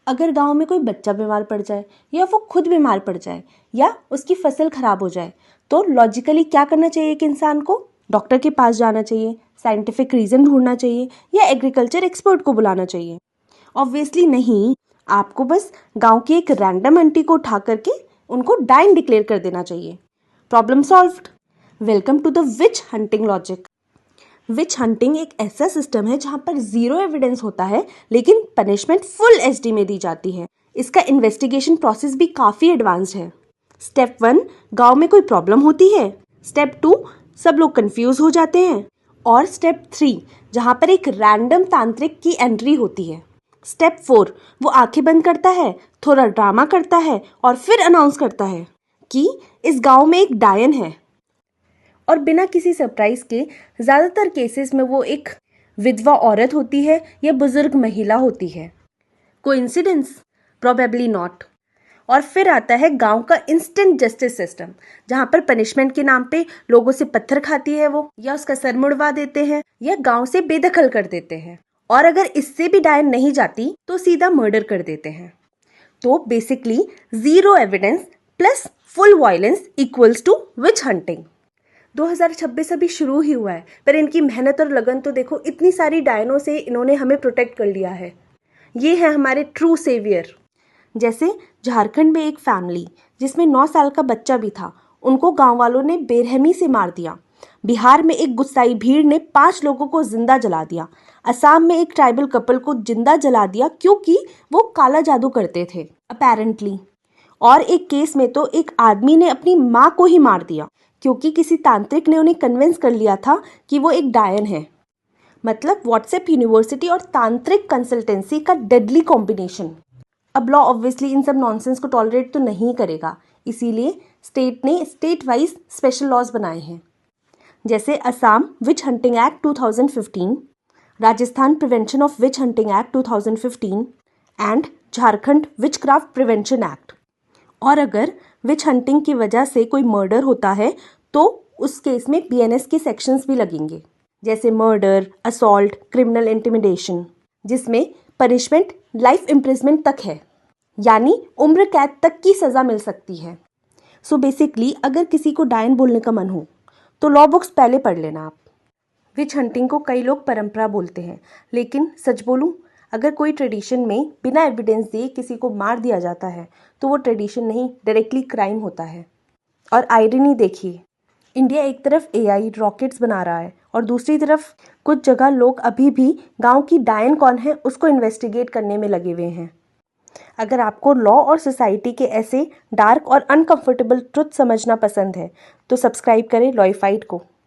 अगर गांव में कोई बच्चा बीमार पड़ जाए या वो खुद बीमार पड़ जाए या उसकी फसल खराब हो जाए तो लॉजिकली क्या करना चाहिए एक इंसान को? डॉक्टर के पास जाना चाहिए, साइंटिफिक रीज़न ढूंढना चाहिए या एग्रीकल्चर एक्सपर्ट को बुलाना चाहिए? ऑब्वियसली नहीं। आपको बस गांव की एक रैंडम आंटी को उठा करके उनको डाइन डिक्लेयर कर देना चाहिए। Problem solved. Welcome to the witch hunting logic. Witch hunting एक ऐसा सिस्टम है जहां पर जीरो एविडेंस होता है लेकिन पनिशमेंट फुल एचडी में दी जाती है। इसका इन्वेस्टिगेशन प्रोसेस भी काफ़ी एडवांस्ड है। स्टेप 1, गांव में कोई प्रॉब्लम होती है। स्टेप 2, सब लोग कंफ्यूज हो जाते हैं। और स्टेप 3, जहां पर एक रैंडम तांत्रिक की एंट्री होती है। स्टेप 4, वो आंखें बंद करता है, थोड़ा ड्रामा करता है और फिर अनाउंस करता है कि इस गांव में एक डायन है। और बिना किसी सरप्राइज के ज़्यादातर केसेस में वो एक विधवा औरत होती है या बुजुर्ग महिला होती है। कोइंसिडेंस? Probably not. और फिर आता है गांव का इंस्टेंट जस्टिस सिस्टम, जहां पर पनिशमेंट के नाम पे लोगों से पत्थर खाती है वो, या उसका सर मुड़वा देते हैं या गांव से बेदखल कर देते हैं। और अगर इससे भी डायन नहीं जाती तो सीधा मर्डर कर देते हैं। तो basically zero evidence plus full violence equals to witch hunting. 2026 अभी शुरू ही हुआ है, पर इनकी मेहनत और लगन तो देखो, इतनी सारी डायनों से इन्होंने हमें प्रोटेक्ट कर लिया है। ये है हमारे ट्रू सेवियर। जैसे झारखंड में एक फैमिली जिसमें 9 साल का बच्चा भी था, उनको गांव वालों ने बेरहमी से मार दिया। बिहार में एक गुस्साई भीड़ ने 5 लोगों को जिंदा जला दिया। असम में एक ट्राइबल कपल को जिंदा जला दिया क्योंकि वो काला जादू करते थे अपेरेंटली। और एक केस में तो एक आदमी ने अपनी माँ को ही मार दिया क्योंकि किसी तांत्रिक ने उन्हें कन्विंस कर लिया था कि वो एक डायन है। मतलब व्हाट्सएप यूनिवर्सिटी और तांत्रिक कंसल्टेंसी का डेडली कॉम्बिनेशन। अब लॉ ऑब्वियसली इन सब नॉनसेंस को टॉलरेट तो नहीं करेगा, इसीलिए स्टेट ने स्टेट वाइज स्पेशल लॉज बनाए हैं। जैसे असम विच hunting act 2015, Rajasthan prevention of which hunting act 2015 and Jharkhand which craft prevention act. और अगर विच हंटिंग की वजह से कोई मर्डर होता है तो उस केस में बीएनएस के सेक्शंस भी लगेंगे, जैसे मर्डर, असॉल्ट, क्रिमिनल इंटिमिडेशन, जिसमें पनिशमेंट लाइफ इम्प्रिजमेंट तक है, यानी उम्र कैद तक की सज़ा मिल सकती है। सो बेसिकली अगर किसी को डायन बोलने का मन हो तो लॉ बुक्स पहले पढ़ लेना आप। विच हंटिंग को कई लोग परंपरा बोलते हैं, लेकिन सच बोलूं, अगर कोई ट्रेडिशन में बिना एविडेंस दिए किसी को मार दिया जाता है तो वो ट्रेडिशन नहीं, डायरेक्टली क्राइम होता है। और आयरनी देखिए, इंडिया एक तरफ एआई रॉकेट्स बना रहा है और दूसरी तरफ कुछ जगह लोग अभी भी गांव की डायन कौन है उसको इन्वेस्टिगेट करने में लगे हुए हैं। अगर आपको लॉ और सोसाइटी के ऐसे डार्क और अनकंफर्टेबल ट्रुथ समझना पसंद है तो सब्सक्राइब करें लॉइफाइड को।